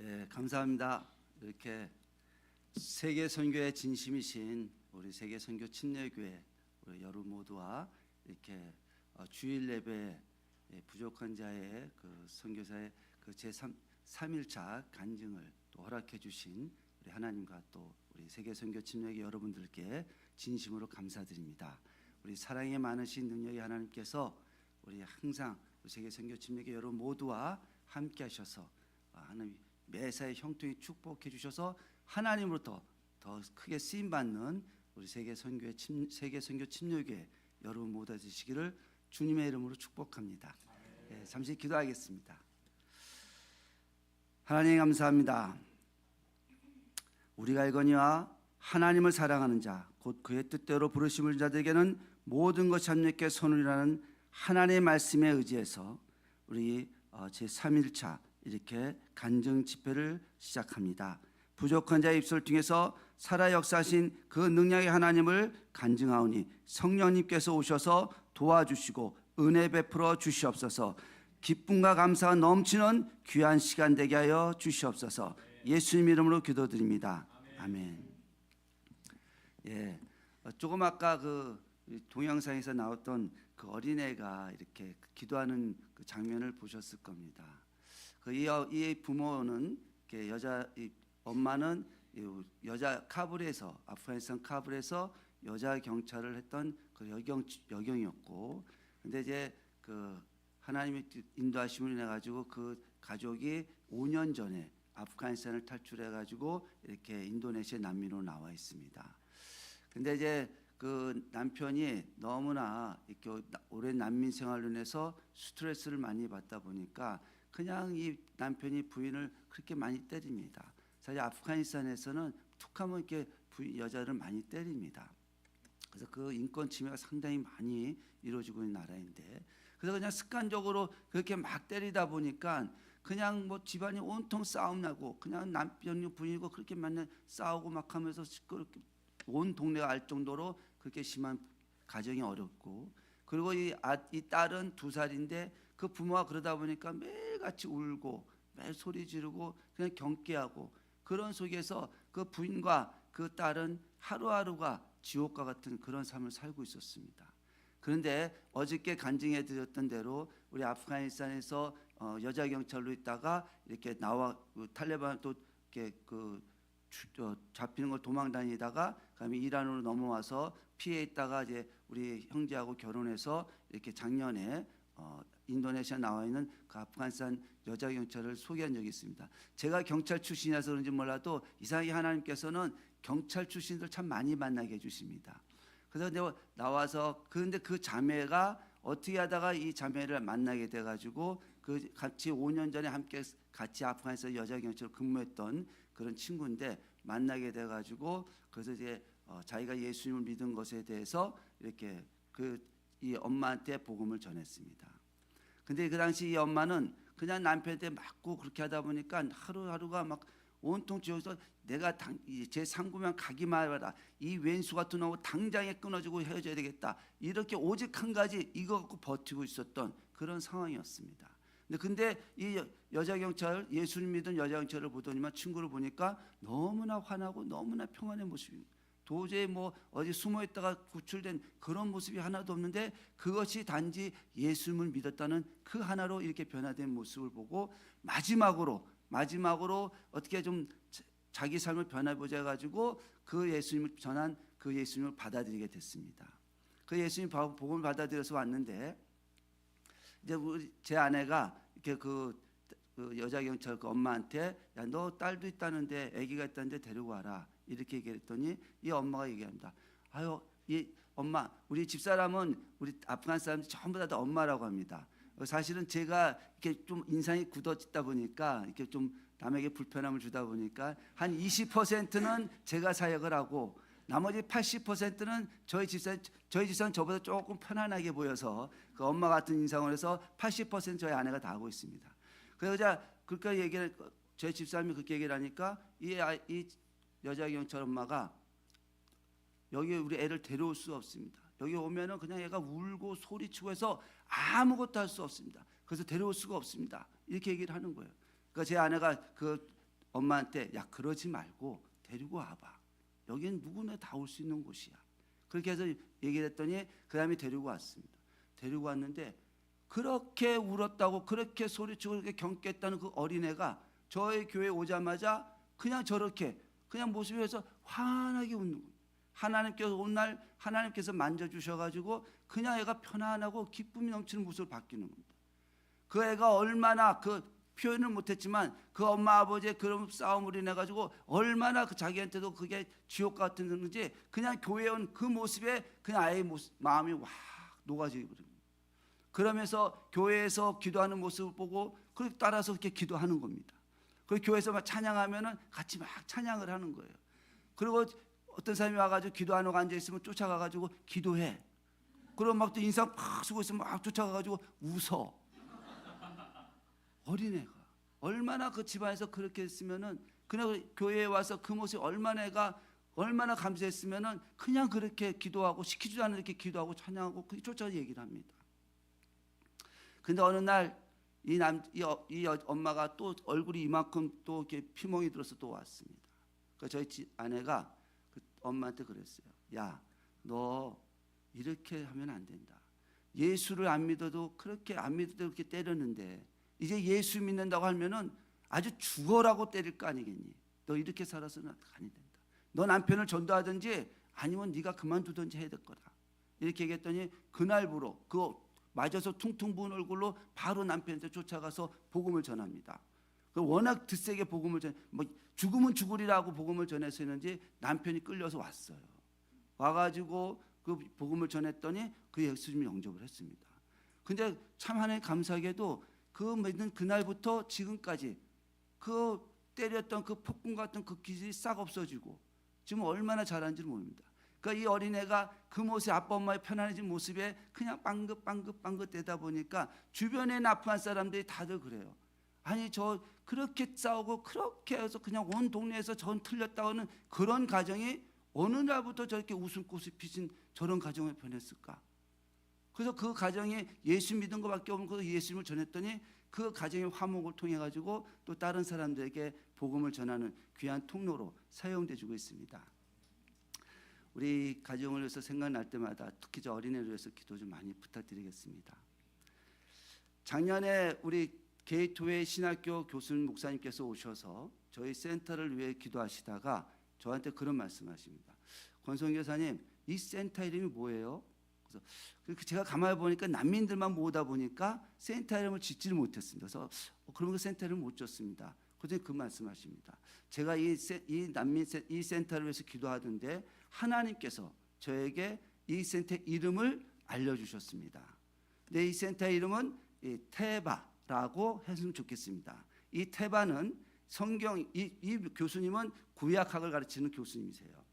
예, 감사합니다. 이렇게 세계 선교의 진심이신 우리 세계 선교 침례교회 우리 여러분 모두와 이렇게 주일 예배 부족한 자의 그 선교사의 그 제3일차 간증을 또 허락해 주신 우리 하나님과 또 우리 세계 선교 침례교회 여러분들께 진심으로 감사드립니다. 우리 사랑이 많으신 능력의 하나님께서 우리 항상 우리 세계 선교 침례교회 여러분 모두와 함께 하셔서 하나님 매사에 형통히 축복해 주셔서 하나님으로부터 더 크게 쓰임 받는 우리 세계 선교 침례교회 여러분 모두 되시기를 주님의 이름으로 축복합니다. 네, 잠시 기도하겠습니다. 하나님 감사합니다. 우리가 알거니와 하나님을 사랑하는 자 곧 그의 뜻대로 부르심을 자들에게는 모든 것이 합력해 선물이라는 하나님의 말씀에 의지해서 우리 제3일차 이렇게 간증 집회를 시작합니다. 부족한 자의 입술을 통해서 살아 역사하신 그 능력의 하나님을 간증하오니 성령님께서 오셔서 도와주시고 은혜 베풀어 주시옵소서. 기쁨과 감사가 넘치는 귀한 시간 되게 하여 주시옵소서. 예수님 이름으로 기도드립니다. 아멘. 예, 조금 아까 그 동영상에서 나왔던 그 어린애가 이렇게 기도하는 그 장면을 보셨을 겁니다. 이 부모는 엄마는 여자 카불에서 아프가니스탄 카불에서 여자 경찰을 했던 그 여경이었고, 근데 이제 그 하나님의 인도하심을 인해 가지고 그 가족이 5년 전에 아프가니스탄을 탈출해 가지고 이렇게 인도네시아 난민으로 나와 있습니다. 근데 이제 그 남편이 너무나 이렇게 오랜 난민 생활로 인해서 스트레스를 많이 받다 보니까 그냥 이 남편이 부인을 그렇게 많이 때립니다. 사실 아프가니스탄에서는 툭하면 이렇게 여자를 많이 때립니다. 그래서 그 인권 침해가 상당히 많이 이루어지고 있는 나라인데, 그래서 그냥 습관적으로 그렇게 막 때리다 보니까 그냥 뭐 집안이 온통 싸움 나고 그냥 남편이 부인이고 그렇게 맨날 싸우고 막 하면서 시끄럽게 온 동네가 알 정도로 그렇게 심한 가정이 어렵고, 그리고 이 딸은 2살인데 그 부모가 그러다 보니까 매일같이 울고 매일 소리 지르고 그냥 경계하고, 그런 속에서 그 부인과 그 딸은 하루하루가 지옥과 같은 그런 삶을 살고 있었습니다. 그런데 어저께 간증해 드렸던 대로 우리 아프가니스탄에서 여자 경찰로 있다가 이렇게 나와 탈레반 또 이렇게 잡히는 걸 도망 다니다가 그다음에 이란으로 넘어와서 피해 있다가 이제 우리 형제하고 결혼해서 이렇게 작년에 인도네시아 나와 있는 그 아프가니스탄 여자 경찰을 소개한 적이 있습니다. 제가 경찰 출신이라서 그런지 몰라도 이상하게 하나님께서는 경찰 출신들 참 많이 만나게 해주십니다. 그래서 내가 나와서 그런데 그 자매가 어떻게 하다가 이 자매를 만나게 돼가지고 그 같이 5년 전에 함께 같이 아프가니스탄 여자 경찰로 근무했던 그런 친구인데 만나게 돼가지고, 그래서 이제 자기가 예수님을 믿은 것에 대해서 이렇게 이 엄마한테 복음을 전했습니다. 근데 그 당시 이 엄마는 그냥 남편한테 맞고 그렇게 하다 보니까 하루하루가 막 온통 지어서 내가 제 상구면 가기만 해라, 이 왼수 같은 놈하고 당장에 끊어지고 헤어져야 되겠다, 이렇게 오직 한 가지 이거 갖고 버티고 있었던 그런 상황이었습니다. 근데 이 여자 경찰, 예수님 믿은 여자 경찰을 보더니만 친구를 보니까 너무나 환하고 너무나 평안의 모습입니다. 도저히 뭐 어디 숨어 있다가 구출된 그런 모습이 하나도 없는데, 그것이 단지 예수님을 믿었다는 그 하나로 이렇게 변화된 모습을 보고 마지막으로 어떻게 좀 자기 삶을 변화해보자 가지고 그 예수님을 전한 그 예수님을 받아들이게 됐습니다. 그 예수님 복음을 받아들여서 왔는데, 이제 제 아내가 이렇게 그 여자 경찰 그 엄마한테 야, 너 딸도 있다는데 아기가 있다는데 데리고 와라 이렇게 얘기했더니 이 엄마가 얘기합니다. 아유, 이 엄마, 우리 집사람은 우리 아프간 사람들 전부 다 엄마라고 합니다. 사실은 제가 이렇게 좀 인상이 굳어지다 보니까 이렇게 좀 남에게 불편함을 주다 보니까 한 20%는 제가 사역을 하고 나머지 80%는 저희 집사는 저보다 조금 편안하게 보여서 그 엄마 같은 인상을 해서 80% 저희 아내가 다 하고 있습니다. 그래서 그렇게 저희 집사람이 그렇게 얘기를 하니까 이 여자 경찰 엄마가 여기 우리 애를 데려올 수 없습니다. 여기 오면은 그냥 얘가 울고 소리치고 해서 아무것도 할 수 없습니다. 그래서 데려올 수가 없습니다. 이렇게 얘기를 하는 거예요. 그러니까 제 아내가 그 엄마한테 야 그러지 말고 데리고 와봐. 여기는 누구나 다 올 수 있는 곳이야. 그렇게 해서 얘기를 했더니 그 다음에 데리고 왔습니다. 데리고 왔는데 그렇게 울었다고 그렇게 소리치고 그렇게 경깼다는 그 어린애가 저희 교회 오자마자 그냥 저렇게 그냥 모습에서 환하게 웃는 거예요. 하나님께서 오늘 하나님께서 만져주셔가지고 그냥 애가 편안하고 기쁨이 넘치는 모습으로 바뀌는 겁니다. 그 애가 얼마나 그 표현을 못했지만 그 엄마 아버지의 그런 싸움으로 인해 가지고 얼마나 그 자기한테도 그게 지옥 같은 건지 그냥 교회에 온 그 모습에 그냥 아이의 마음이 확 녹아지게 버립니다. 그러면서 교회에서 기도하는 모습을 보고 그렇게 따라서 그렇게 기도하는 겁니다. 그리고 교회에서 막 찬양하면은 같이 막 찬양을 하는 거예요. 그리고 어떤 사람이 와가지고 기도하러 앉아 있으면 쫓아가가지고 기도해. 그럼 막 또 인상 팍 쓰고 있으면 막 쫓아가가지고 웃어. 어린애가 얼마나 그 집안에서 그렇게 했으면은 그냥 교회에 와서 그 모습 얼마나 감사했으면은 그냥 그렇게 기도하고 시키지도 않는 이렇게 기도하고 찬양하고 그렇게 쫓아서 얘기를 합니다. 근데 어느 날 이 엄마가 또 얼굴이 이만큼 또 이렇게 피멍이 들어서 또 왔습니다. 그러니까 저희 아내가 그 엄마한테 그랬어요. 야, 너 이렇게 하면 안 된다. 예수를 안 믿어도 그렇게 안 믿어도 그렇게 때렸는데 이제 예수 믿는다고 하면은 아주 죽어라고 때릴 거 아니겠니? 너 이렇게 살아서는 아니 된다. 너 남편을 전도하든지 아니면 네가 그만두든지 해야 될 거다. 이렇게 얘기했더니 그날부로 그 맞아서 퉁퉁 부은 얼굴로 바로 남편한테 쫓아가서 복음을 전합니다. 워낙 드세게 복음을 뭐 죽으면 죽으리라고 복음을 전해서 했는지 남편이 끌려서 왔어요. 와가지고 그 복음을 전했더니 그 예수님을 영접을 했습니다. 근데 참 하나님 감사하게도 그 믿는 그날부터 지금까지 그 때렸던 그 폭군 같은 그 기질이 싹 없어지고 지금 얼마나 잘하는지 모릅니다. 그러니까 이 어린애가 그 모습 아빠 엄마의 편안해진 모습에 그냥 빵긋빵긋빵긋 대다 보니까 주변에 나쁜 사람들이 다들 그래요. 아니 저 그렇게 싸우고 그렇게 해서 그냥 온 동네에서 전 틀렸다고는 그런 가정이 어느 날부터 저렇게 웃음꽃이 피신 저런 가정을 변했을까? 그래서 그 가정에 예수 믿은 것밖에 없는 그 예수님을 전했더니 그 가정의 화목을 통해 가지고 또 다른 사람들에게 복음을 전하는 귀한 통로로 사용되어지고 있습니다. 우리 가정을 위해서 생각날 때마다 특히 저 어린애를 위해서 기도 좀 많이 부탁드리겠습니다. 작년에 우리 게이트웨이 신학교 교수님 목사님께서 오셔서 저희 센터를 위해 기도하시다가 저한테 그런 말씀하십니다. 권성 교사님, 이 센터 이름이 뭐예요? 그래서 제가 가만히 보니까 난민들만 모으다 보니까 센터 이름을 짓지를 못했습니다. 그래서 그러면 그 센터 이름을 못 줬습니다. 그랬더니 그 말씀하십니다. 제가 이 센터를 위해서 기도하던데 하나님께서 저에게 이 센터 이름을 알려주셨습니다. 근데 이 센터 이름은 테바라고 했으면 좋겠습니다. 이 테바는 이 교수님은 구약학을 가르치는 교수님이세요.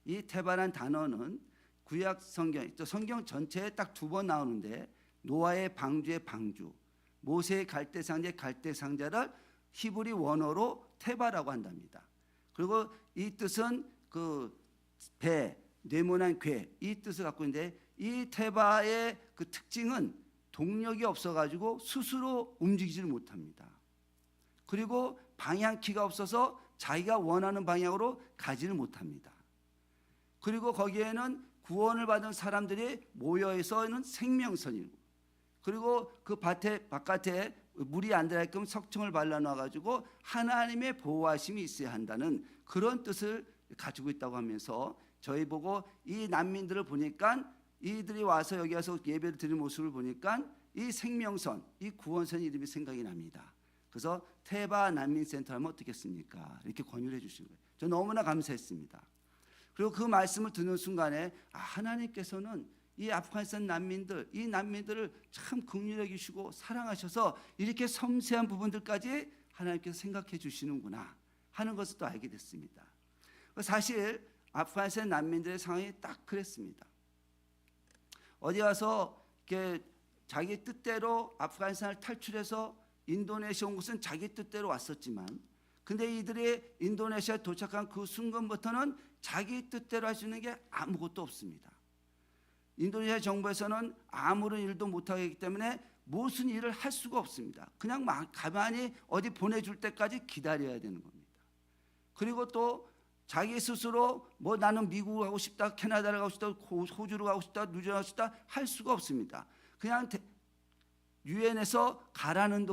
이 테바란 단어는 구약 성경 전체에 딱 2번 나오는데 노아의 방주의 방주, 모세의 갈대상자의 갈대상자를 히브리 원어로 테바라고 한답니다. 그리고 이 뜻은 그 배, 네모난 궤, 이 뜻을 갖고 있는데 이 테바의 그 특징은 동력이 없어가지고 스스로 움직이지를 못합니다. 그리고 방향키가 없어서 자기가 원하는 방향으로 가지를 못합니다. 그리고 거기에는 구원을 받은 사람들이 모여 있어는 생명선이고, 그리고 그 바깥에 물이 안 들어가게끔 석청을 발라놔가지고 하나님의 보호하심이 있어야 한다는 그런 뜻을 가지고 있다고 하면서 저희 보고 이 난민들을 보니까 이들이 와서 여기 와서 예배를 드리는 모습을 보니까 이 생명선, 이 구원선 이름이 생각이 납니다. 그래서 테바 난민센터 하면 어떻겠습니까? 이렇게 권유를 해주신 거예요. 저 너무나 감사했습니다. 그리고 그 말씀을 듣는 순간에 하나님께서는 이 아프가니스탄 난민들, 이 난민들을 참 긍휼히 여기시고 사랑하셔서 이렇게 섬세한 부분들까지 하나님께서 생각해 주시는구나 하는 것을 또 알게 됐습니다. 사실 아프가니스탄 난민들의 상황이 딱 그랬습니다. 어디 가서 이렇게 자기 뜻대로 아프가니스탄을 탈출해서 인도네시아 온 것은 자기 뜻대로 왔었지만, 근데 이들이 인도네시아에 도착한 그 순간부터는 자기 뜻대로 할 수 있는 게 아무것도 없습니다. 인도네시아 정부에서는 아무런 일도 못하기 때문에 무슨 일을 할 수가 없습니다. 그냥 가만히 어디 보내줄 때까지 기다려야 되는 겁니다. 그리고 또 자기 스스로 뭐 나는 미국을 가고 싶다, 캐나다를 가고 싶다, 호주를 가고 싶다, 뉴질랜드 가고 싶다 할 수가 없습니다. 그냥 유엔에서 가라는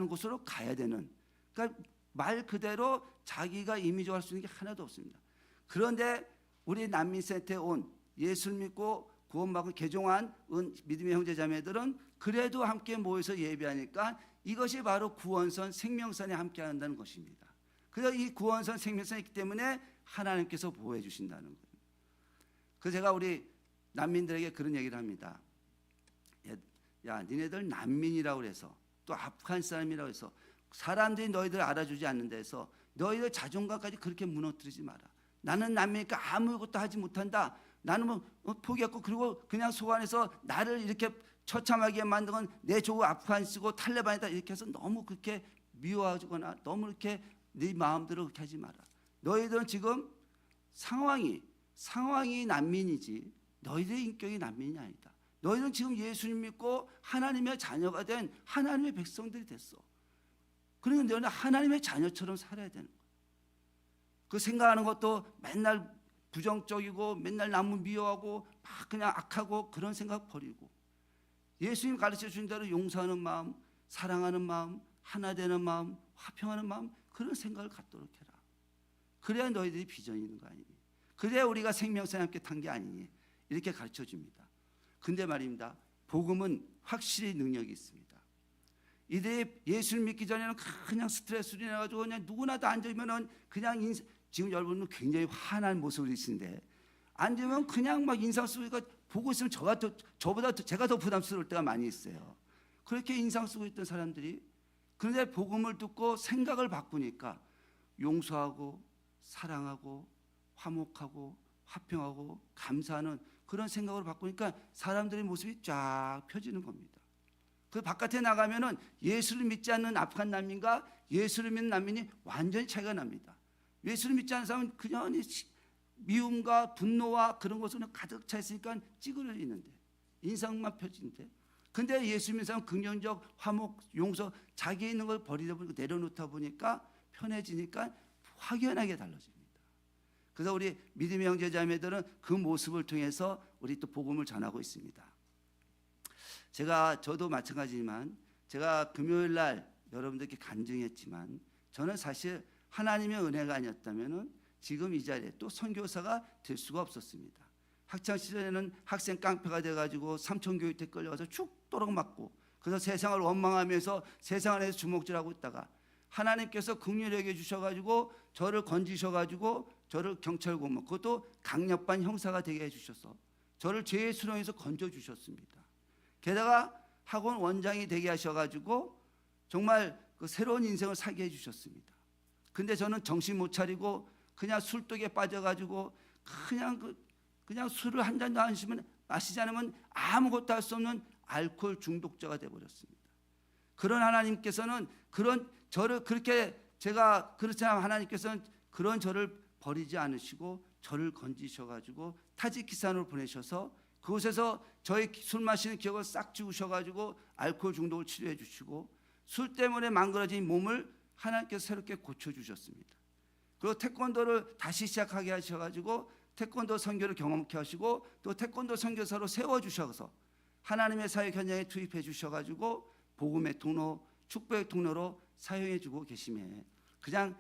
곳으로 가야 되는, 그러니까 말 그대로 자기가 이미지화 할 수 있는 게 하나도 없습니다. 그런데 우리 난민센터에 온 예수를 믿고 구원받고 개종한 믿음의 형제자매들은 그래도 함께 모여서 예배하니까 이것이 바로 구원선 생명선에 함께 한다는 것입니다. 그래서 이 구원선 생명선이 있기 때문에 하나님께서 보호해 주신다는 거예요. 그래서 제가 우리 난민들에게 그런 얘기를 합니다. 야, 니네들 난민이라고 해서 또 아프간 사람이라고 해서 사람들이 너희들 알아주지 않는 데서 너희들 자존감까지 그렇게 무너뜨리지 마라. 나는 난민이니까 아무것도 하지 못한다. 나는 뭐 포기했고, 그리고 그냥 소환해서 나를 이렇게 처참하게 만든 건 내 조국 아프간 쓰고 탈레반이다 이렇게 해서 너무 그렇게 미워하거나 너무 이렇게 네 마음대로 그렇게 하지 마라. 너희들은 지금 상황이 난민이지 너희들의 인격이 난민이 아니다. 너희는 지금 예수님 믿고 하나님의 자녀가 된 하나님의 백성들이 됐어. 그러니까 너희는 하나님의 자녀처럼 살아야 되는 거야. 그 생각하는 것도 맨날 부정적이고 맨날 남을 미워하고 막 그냥 악하고 그런 생각 버리고 예수님 가르쳐 주신 대로 용서하는 마음, 사랑하는 마음, 하나 되는 마음, 화평하는 마음, 그런 생각을 갖도록 해라. 그래야 너희들이 비전이 있는 거 아니니? 그래야 우리가 생명선에 함께 탄 게 아니니? 이렇게 가르쳐 줍니다. 근데 말입니다, 복음은 확실히 능력이 있습니다. 이들이 예수를 믿기 전에는 그냥 스트레스를 내가지고 그냥 누구나 다 앉으면은 그냥 지금 여러분은 굉장히 화난 모습을 있는데 앉으면 그냥 막 인상 쓰고 보고 있으면 저보다 제가 더 부담스러울 때가 많이 있어요. 그렇게 인상 쓰고 있던 사람들이, 그런데 복음을 듣고 생각을 바꾸니까 용서하고 사랑하고 화목하고 화평하고 감사하는 그런 생각으로 바꾸니까 사람들의 모습이 쫙 펴지는 겁니다. 그 바깥에 나가면은 예수를 믿지 않는 아프간 난민과 예수를 믿는 난민이 완전히 차이가 납니다. 예수를 믿지 않는 사람은 그냥 미움과 분노와 그런 것으로 가득 차 있으니까 찌그러지는데 인상만 펴지는데, 근데 예수 믿는 사람은 긍정적 화목 용서 자기 있는 걸 버리다 보니까 내려놓다 보니까 편해지니까 확연하게 달라집니다. 그래서 우리 믿음의 형제자매들은 그 모습을 통해서 우리 또 복음을 전하고 있습니다. 저도 마찬가지지만 제가 금요일 날 여러분들께 간증했지만 저는 사실 하나님의 은혜가 아니었다면 지금 이 자리에 또 선교사가 될 수가 없었습니다. 학창 시절에는 학생 깡패가 돼가지고 삼천교육대 끌려가서 죽도록 맞고, 그래서 세상을 원망하면서 세상 안에서 주먹질하고 있다가 하나님께서 긍휼히 여겨 주셔가지고 저를 건지셔가지고 저를 경찰 공무원, 그것도 강력반 형사가 되게 해주셔서 저를 죄의 수렁에서 건져주셨습니다. 게다가 학원 원장이 되게 하셔가지고 정말 그 새로운 인생을 살게 해주셨습니다. 근데 저는 정신 못 차리고 그냥 술독에 빠져가지고 그냥 술을 한 잔도 안 마시지 않으면 아무것도 할 수 없는 알코올 중독자가 되어버렸습니다. 그런 하나님께서는 저를 그렇게 제가 그렇지 않으면 하나님께서는 그런 저를 버리지 않으시고 저를 건지셔가지고 타지키스탄으로 보내셔서 그곳에서 저의 술 마시는 기억을 싹 지우셔가지고 알코올 중독을 치료해 주시고 술 때문에 망가진 몸을 하나님께서 새롭게 고쳐주셨습니다. 그리고 태권도를 다시 시작하게 하셔가지고 태권도 선교를 경험케 하시고 또 태권도 선교사로 세워주셔서 하나님의 사역 현장에 투입해 주셔가지고 복음의 통로, 축복의 통로로 사용해 주고 계시며 그냥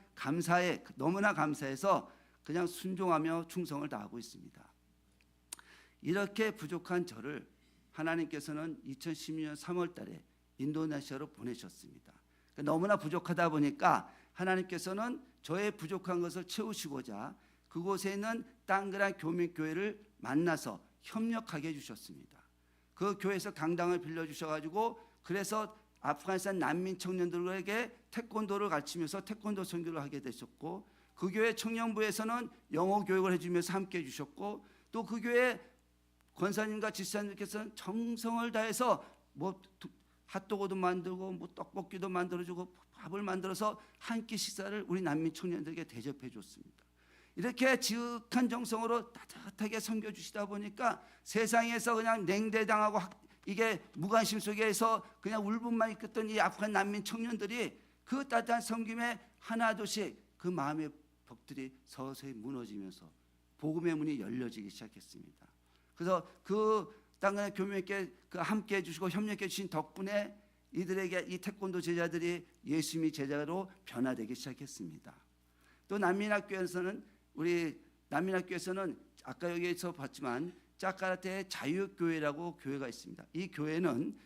너무나 감사해서 그냥 순종하며 충성을 다하고 있습니다. 이렇게 부족한 저를 하나님께서는 2016년 3월 달에 인도네시아로 보내셨습니다. 너무나 부족하다 보니까 하나님께서는 저의 부족한 것을 채우시고자 그곳에 있는 땅그란 교민교회를 만나서 협력하게 해주셨습니다. 그 교회에서 강당을 빌려주셔가지고 그래서 아프가니스탄 난민 청년들에게 태권도를 가르치면서 태권도 선교를 하게 되셨고 그 교회 청년부에서는 영어 교육을 해주면서 함께 해주셨고 또 그 교회 권사님과 지사님께서는 정성을 다해서 뭐 핫도그도 만들고 뭐 떡볶이도 만들어주고 밥을 만들어서 한 끼 식사를 우리 난민 청년들에게 대접해 줬습니다. 이렇게 지극한 정성으로 따뜻하게 섬겨주시다 보니까 세상에서 그냥 냉대당하고 이게 무관심 속에서 그냥 울분만 있었던 이 아프간 난민 청년들이 그 따뜻한 섬김에 하나둘씩 그 마음의 벽들이 서서히 무너지면서 복음의 문이 열려지기 시작했습니다. 그래서 그 땅의 교민께 그 함께 해주시고 협력해 주신 덕분에 이들에게 이 태권도 제자들이 예수님의 제자로 변화되기 시작했습니다. 또 난민학교에서는 아까 여기에서 봤지만 자카르타의 자유교회라고 교회가 있습니다. 이 교회는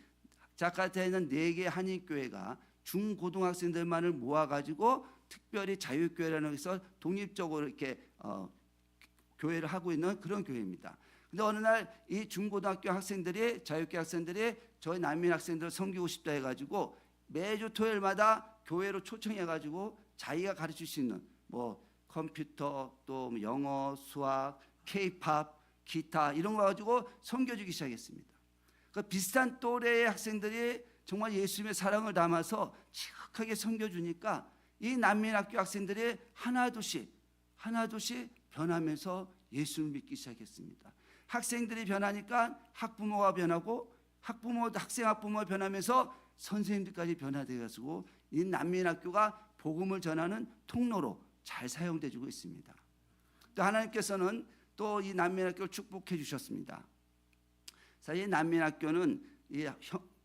자카르타에 있는 4개 한인교회가 중고등학생들만을 모아가지고 특별히 자유교회라는 것에서 독립적으로 이렇게 교회를 하고 있는 그런 교회입니다. 근데 어느 날 이 중고등학교 학생들이 자유교회 학생들이 저희 난민 학생들을 섬기고 싶다 해가지고 매주 토요일마다 교회로 초청해가지고 자기가 가르칠 수 있는 뭐 컴퓨터 또 영어, 수학, K-팝, 기타 이런 거 가지고 섬겨주기 시작했습니다. 그 비슷한 또래의 학생들이 정말 예수님의 사랑을 담아서 지극하게 섬겨주니까 이 난민학교 학생들이 하나둘씩 변하면서 예수를 믿기 시작했습니다. 학생들이 변하니까 학부모가 변하고 학부모가 변하면서 선생님들까지 변화되어가지고 이 난민학교가 복음을 전하는 통로로 잘 사용되어지고 있습니다. 또 하나님께서는 또 이 난민학교를 축복해 주셨습니다. 사실 이 난민학교는 이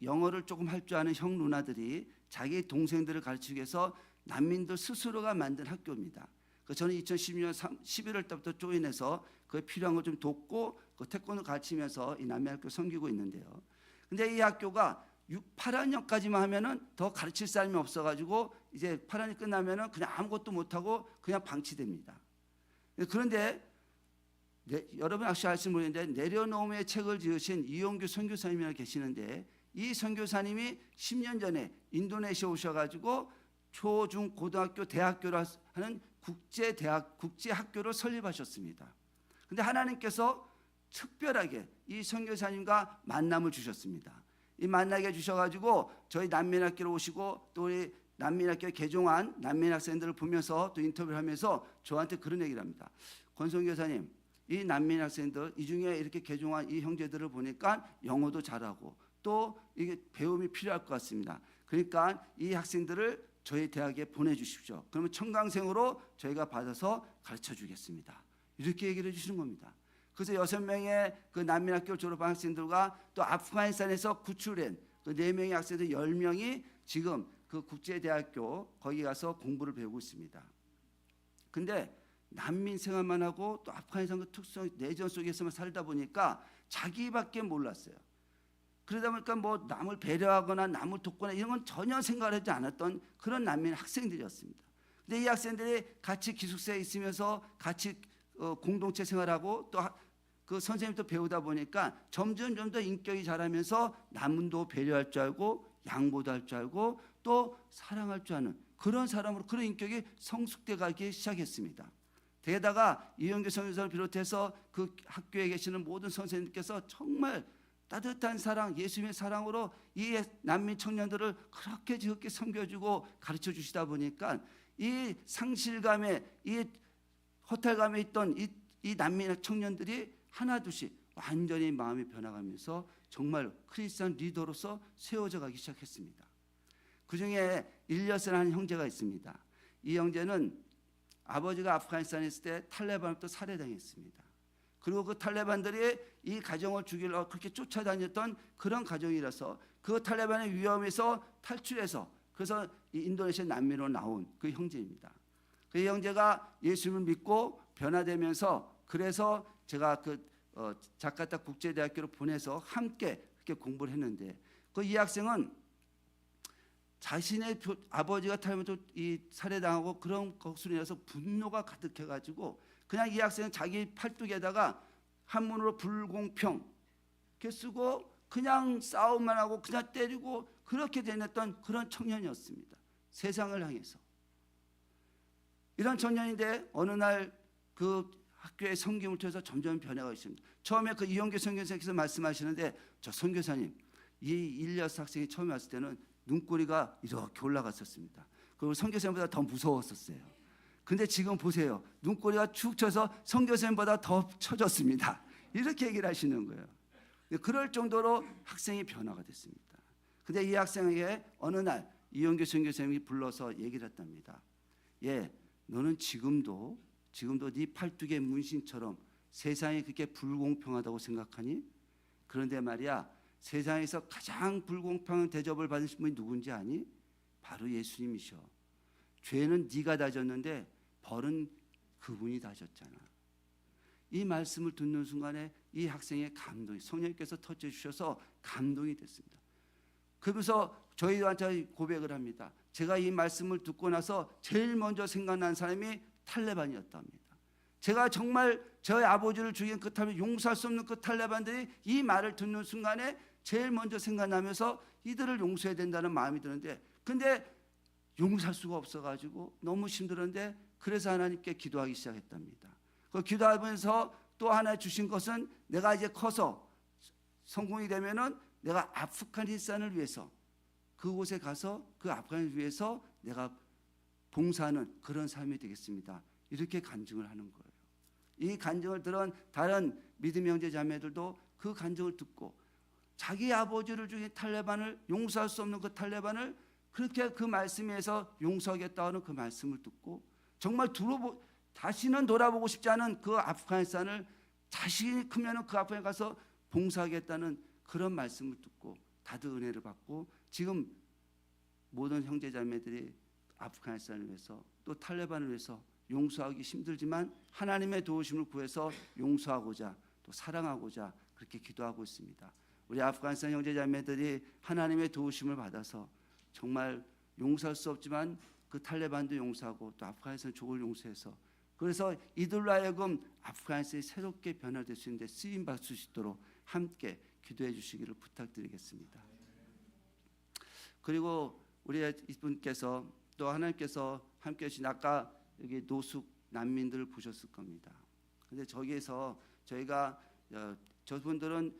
영어를 조금 할 줄 아는 형 누나들이 자기 동생들을 가르치기 위해서 난민들 스스로가 만든 학교입니다. 저는 2012년 11월 때부터 조인해서 그 필요한 걸 좀 돕고 그 태권도 가르치면서 이 난민학교 섬기고 있는데요. 근데 이 학교가 8학년까지만 하면은 더 가르칠 사람이 없어가지고 이제 8학년이 끝나면은 그냥 아무것도 못하고 그냥 방치됩니다. 그런데 여러분 혹시 아실지 모르겠는데 내려놓음의 책을 지으신 이용규 선교사님이 계시는데 이 선교사님이 10년 전에 인도네시아 오셔가지고 초, 중, 고등학교, 대학교를 하는 국제학교를 설립하셨습니다. 그런데 하나님께서 특별하게 이 선교사님과 만남을 주셨습니다. 이 만나게 해주셔가지고 저희 난민학교로 오시고 또 우리 난민학교에 개종한 난민 학생들을 보면서 또 인터뷰를 하면서 저한테 그런 얘기를 합니다. 권성 교사님, 이 난민 학생들 이 중에 이렇게 개종한 이 형제들을 보니까 영어도 잘하고 또 이게 배움이 필요할 것 같습니다. 그러니까 이 학생들을 저희 대학에 보내주십시오. 그러면 청강생으로 저희가 받아서 가르쳐 주겠습니다. 이렇게 얘기를 해주시는 겁니다. 그래서 6명의 그 난민학교 졸업한 학생들과 또 아프가니스탄에서 구출된 그 4명의 학생들 10명이 지금 그 국제대학교 거기 가서 공부를 배우고 있습니다. 근데 난민 생활만 하고 또 아프가니스탄 그 특성 내전 속에서만 살다 보니까 자기밖에 몰랐어요. 그러다 보니까 뭐 남을 배려하거나 남을 돕거나 이런 건 전혀 생각하지 않았던 그런 난민 학생들이었습니다. 근데 이 학생들이 같이 기숙사에 있으면서 같이 공동체 생활하고 또 그 선생님도 배우다 보니까 점점 더 인격이 자라면서 남도 배려할 줄 알고 양보도 할 줄 알고 또 사랑할 줄 아는 그런 사람으로 그런 인격이 성숙돼 가기 시작했습니다. 게다가 이영규 선교사를 비롯해서 그 학교에 계시는 모든 선생님께서 정말 따뜻한 사랑, 예수님의 사랑으로 이 난민 청년들을 그렇게 지극히 섬겨주고 가르쳐 주시다 보니까 이 상실감에 이 허탈감에 있던 이 난민 청년들이 하나둘씩 완전히 마음이 변화가면서 정말 크리스찬 리더로서 세워져 가기 시작했습니다. 그중에 일리어스라는 형제가 있습니다. 이 형제는 아버지가 아프가니스탄에 있을 때 탈레반부터 살해당했습니다. 그리고 그 탈레반들이 이 가정을 죽이려고 그렇게 쫓아다녔던 그런 가정이라서 그 탈레반의 위험에서 탈출해서 그래서 이 인도네시아 난민으로 나온 그 형제입니다. 그 형제가 예수님을 믿고 변화되면서 그래서 제가 자카르타 국제대학교로 보내서 함께 그렇게 공부를 했는데 그 이 학생은 자신의 아버지가 탈레반으로 이 살해당하고 그런 것으로 인해서 분노가 가득해가지고 그냥 이 학생은 자기 팔뚝에다가 한문으로 불공평 이렇게 쓰고 그냥 싸움만 하고 그냥 때리고 그렇게 지냈던 그런 청년이었습니다. 세상을 향해서. 이런 청년인데 어느 날 그 학교의 성김을 통해서 점점 변화가 있습니다. 처음에 그 이용규 선교사님께서 말씀하시는데 저 선교사님 이 일리어스 학생이 처음에 왔을 때는 눈꼬리가 이렇게 올라갔었습니다. 그리고 선교사님보다 더 무서웠었어요. 근데 지금 보세요. 눈꼬리가 축 쳐서 선교사님보다 더 쳐졌습니다. 이렇게 얘기를 하시는 거예요. 그럴 정도로 학생이 변화가 됐습니다. 근데 이 학생에게 어느 날 이용규 선교사님이 불러서 얘기를 했답니다. 예, 너는 지금도 네 팔뚝의 문신처럼 세상이 그렇게 불공평하다고 생각하니? 그런데 말이야, 세상에서 가장 불공평한 대접을 받으신 분이 누군지 아니? 바로 예수님이셔. 죄는 네가 다 졌는데 벌은 그분이 다 졌잖아. 이 말씀을 듣는 순간에 이 학생의 감동이, 성령님께서 터쳐주셔서 감동이 됐습니다. 그러면서 저희한테 고백을 합니다. 제가 이 말씀을 듣고 나서 제일 먼저 생각난 사람이 탈레반이었답니다. 제가 정말 저희 아버지를 죽인 그 탈레반, 용서할 수 없는 그 탈레반들이 이 말을 듣는 순간에 제일 먼저 생각나면서 이들을 용서해야 된다는 마음이 드는데, 근데 용서할 수가 없어가지고 너무 힘들었는데, 그래서 하나님께 기도하기 시작했답니다. 그 기도하면서 또 하나 주신 것은, 내가 이제 커서 성공이 되면은 내가 아프가니스탄을 위해서 그곳에 가서 그 아프가니스탄을 위해서 내가 봉사하는 그런 삶이 되겠습니다. 이렇게 간증을 하는 거예요. 이 간증을 들은 다른 믿음 형제 자매들도 그 간증을 듣고 자기 아버지를 죽인 탈레반을, 용서할 수 없는 그 탈레반을 그렇게 그 말씀에서 용서하겠다는 그 말씀을 듣고, 정말 다시는 돌아보고 싶지 않은 그 아프가니스탄을 자신이 크면 그 아프가니스탄에 가서 봉사하겠다는 그런 말씀을 듣고 다들 은혜를 받고, 지금 모든 형제자매들이 아프가니스탄을 위해서 또 탈레반을 위해서 용서하기 힘들지만 하나님의 도우심을 구해서 용서하고자 또 사랑하고자 그렇게 기도하고 있습니다. 우리 아프가니스탄 형제자매들이 하나님의 도우심을 받아서 정말 용서할 수 없지만 그 탈레반도 용서하고 또 아프가니스탄 족을 용서해서, 그래서 이들로 하여금 아프가니스탄이 새롭게 변화될 수 있는데 쓰임받을 수 있도록 함께 기도해 주시기를 부탁드리겠습니다. 그리고 우리 이분께서 또 하나님께서 함께 해주신, 아까 여기 노숙 난민들을 보셨을 겁니다. 근데 저기에서 저희가 저분들은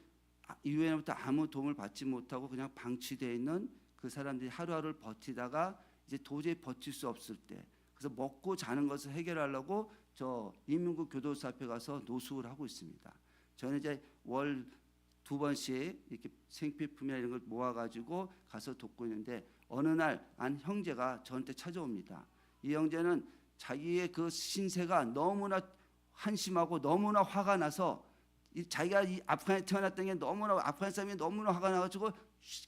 유엔으로부터 아무 도움을 받지 못하고 그냥 방치되어 있는 그 사람들이 하루하루를 버티다가 이제 도저히 버틸 수 없을 때, 그래서 먹고 자는 것을 해결하려고 저 인민국 교도소 앞에 가서 노숙을 하고 있습니다. 저는 이제 월 2번씩 이렇게 생필품이나 이런 걸 모아가지고 가서 돕고 있는데, 어느 날 한 형제가 저한테 찾아옵니다. 이 형제는 자기의 그 신세가 너무나 한심하고 너무나 화가 나서, 자기가 이 아프간에 태어났던 게 너무나, 아프간 사람이 너무나 화가 나가지고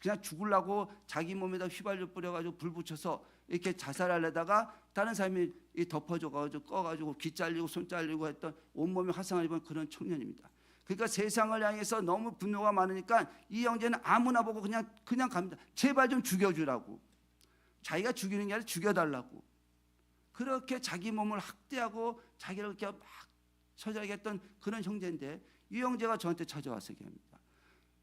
그냥 죽으려고 자기 몸에다 휘발유 뿌려가지고 불 붙여서 이렇게 자살하려다가 다른 사람이 덮어줘가지고 꺼가지고 귀 잘리고 손 잘리고 했던, 온몸에 화상을 입은 그런 청년입니다. 그러니까 세상을 향해서 너무 분노가 많으니까 이 형제는 아무나 보고 그냥 갑니다. 제발 좀 죽여주라고. 자기가 죽이는 게 아니라 죽여달라고. 그렇게 자기 몸을 학대하고 자기를 이렇게 막 처자게 했던 그런 형제인데, 이 형제가 저한테 찾아와서 얘기합니다.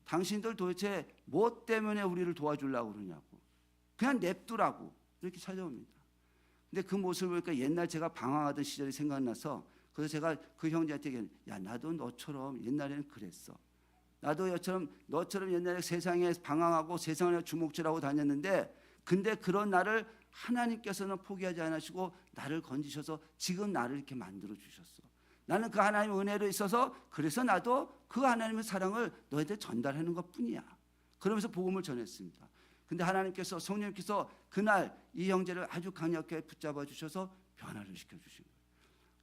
당신들 도대체 뭐 때문에 우리를 도와주려고 그러냐고. 그냥 냅두라고. 이렇게 찾아옵니다. 근데 그 모습을 보니까 옛날 제가 방황하던 시절이 생각나서, 그래서 제가 그 형제한테 얘기했는데, 야, 나도 너처럼 옛날에는 그랬어. 나도 너처럼 옛날에 세상에 방황하고 세상에 주목질하고 다녔는데, 근데 그런 나를 하나님께서는 포기하지 않으시고 나를 건지셔서 지금 나를 이렇게 만들어 주셨어. 나는 그 하나님의 은혜로 있어서, 그래서 나도 그 하나님의 사랑을 너희한테 전달하는 것뿐이야. 그러면서 복음을 전했습니다. 근데 하나님께서, 성령님께서 그날 이 형제를 아주 강력하게 붙잡아 주셔서 변화를 시켜주신 거예요.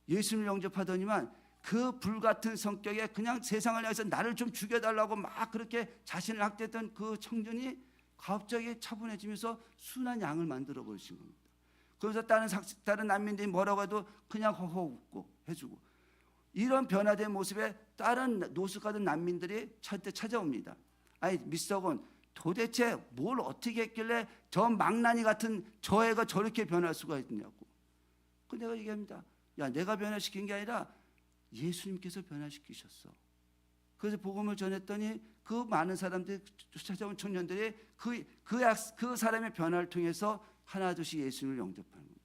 예수님을 영접하더니만 그 불같은 성격에 그냥 세상을 향해서 나를 좀 죽여달라고 막 그렇게 자신을 학대했던 그 청년이 갑자기 차분해지면서 순한 양을 만들어 버리신 겁니다. 그래서 다른 난민들이 뭐라고 해도 그냥 허허 웃고 해주고, 이런 변화된 모습에 다른 노숙하던 난민들이 저한테 찾아옵니다. 아니, 미스터건 도대체 뭘 어떻게 했길래 저 망나니 같은 저 애가 저렇게 변할 수가 있냐고. 그 내가 얘기합니다. 야, 내가 변화시킨 게 아니라 예수님께서 변화시키셨어. 그래서 복음을 전했더니 그 많은 사람들이, 찾아온 청년들이 그 사람의 변화를 통해서 하나둘씩 예수님을 영접하는 겁니다.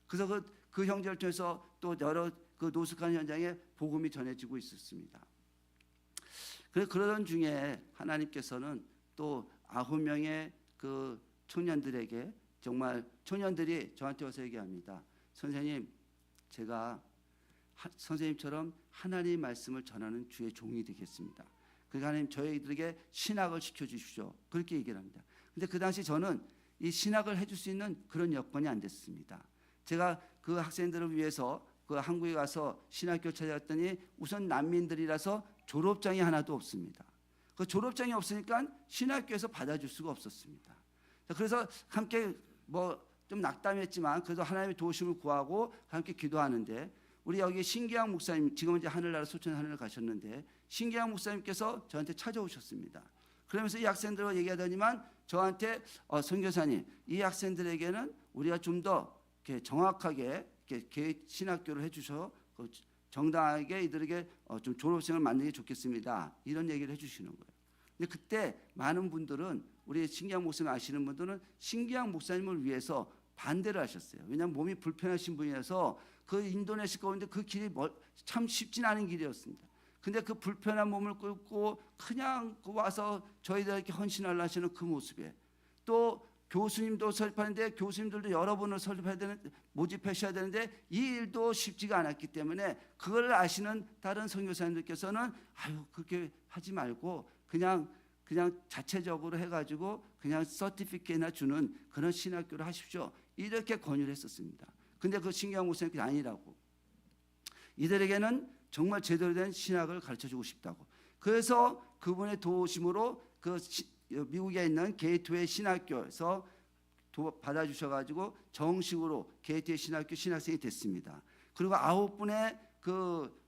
그래서 그 형제를 통해서 또 여러 그 노숙하는 현장에 복음이 전해지고 있었습니다. 그래서 그러던 중에 하나님께서는 또 9명의 그 청년들에게, 정말 청년들이 저한테 와서 얘기합니다. 선생님, 제가 선생님처럼 하나님의 말씀을 전하는 주의 종이 되겠습니다. 그러니까 하나님 저희들에게 신학을 시켜주십시오. 그렇게 얘기를 합니다. 근데 그 당시 저는 이 신학을 해줄 수 있는 그런 여건이 안 됐습니다. 제가 그 학생들을 위해서 그 한국에 가서 신학교 찾아갔더니 우선 난민들이라서 졸업장이 하나도 없습니다. 그 졸업장이 없으니까 신학교에서 받아줄 수가 없었습니다. 그래서 함께 뭐 좀 낙담했지만 그래도 하나님의 도우심을 구하고 함께 기도하는데 우리 여기 신기양 목사님 지금 이제 하늘나라 소천 하늘을 가셨는데 신기양 목사님께서 저한테 찾아오셨습니다. 그러면서 이 학생들과 얘기하더니만 저한테 선교사님 이 학생들에게는 우리가 좀 더 정확하게 신학교를 해주셔 정당하게 이들에게 좀 졸업생을 만드는 게 좋겠습니다. 이런 얘기를 해주시는 거예요. 근데 그때 많은 분들은 우리 신기양 목사님 아시는 분들은 신기양 목사님을 위해서 반대를 하셨어요. 왜냐하면 몸이 불편하신 분이라서 그 인도네시아 가운데 그 길이 참 쉽진 않은 길이었습니다. 근데 그 불편한 몸을 끌고 그냥 와서 저희들에게 헌신하려 하시는 그 모습에 또 교수님도 설립하는데 교수님들도 여러 분을 설립해야 되는 모집하셔야 되는데 이 일도 쉽지가 않았기 때문에 그걸 아시는 다른 선교사님들께서는 아유 그렇게 하지 말고 그냥 자체적으로 해가지고 그냥 서티피케이트나 주는 그런 신학교를 하십시오. 이렇게 권유를 했었습니다. 근데 그 신기한 목사님이 아니라고 이들에게는 정말 제대로 된 신학을 가르쳐주고 싶다고. 그래서 그분의 도우심으로 그 미국에 있는 게이트웨이 신학교에서 받아주셔가지고 정식으로 게이트웨이 신학교 신학생이 됐습니다. 그리고 9분의 그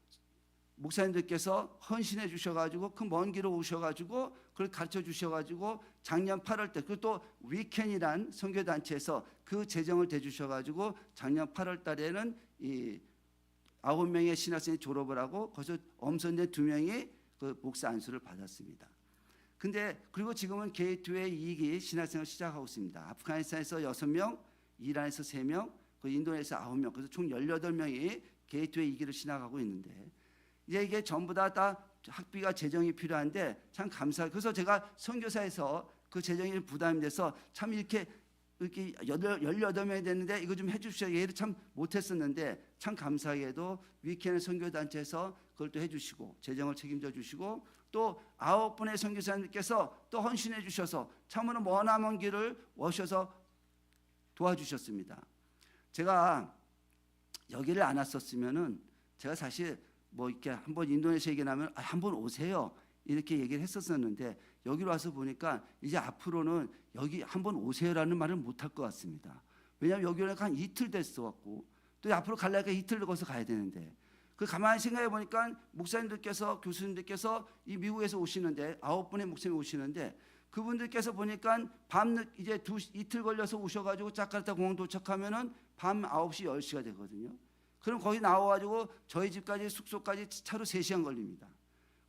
목사님들께서 헌신해 주셔가지고 그 먼 길을 오셔가지고 그걸 가르쳐 주셔가지고 작년 8월 때 그리고 또 위켄이란 선교단체에서 그 재정을 대주셔가지고 작년 8월 달에는 이 9명의 신학생이 졸업을 하고 거기서 엄선된 2명이 그 목사 안수를 받았습니다. 근데 그리고 지금은 게이트웨이 2기 신학생을 시작하고 있습니다. 아프가니스탄에서 6명, 이란에서 3명, 그 인도네시아에서 9명, 그래서 총 18명이 게이트웨이 2기를 신학하고 있는데 이게 전부 다 학비가 재정이 필요한데 참 감사. 그래서 제가 선교사에서 그 재정이 부담이 돼서 참 이렇게 18명이 됐는데 이거 좀 해주십시오. 얘를 참 못했었는데 참 감사하게도 위켄 선교단체에서 그걸 또 해주시고 재정을 책임져 주시고 또 9분의 선교사님께서 또 헌신해 주셔서 참으로 머나먼 길을 오셔서 도와주셨습니다. 제가 여기를 안 왔었으면은 제가 사실 뭐 이렇게 한번 인도네시아 얘기 나면 한번 오세요 이렇게 얘기를 했었었는데 여기로 와서 보니까 이제 앞으로는 여기 한번 오세요라는 말을 못할 것 같습니다. 왜냐하면 여기 오니까 한 이틀 됐어 갖고 또 앞으로 가려니까 이틀 거기서 가야 되는데 그 가만히 생각해 보니까 목사님들께서 교수님들께서 이 미국에서 오시는데 9분의 목사님이 오시는데 그분들께서 보니까 밤늦 이제 이틀 걸려서 오셔가지고 자카르타 공항 도착하면은 밤 9시 10시가 되거든요. 그럼 거기 나와가지고 저희 집까지 숙소까지 차로 3시간 걸립니다.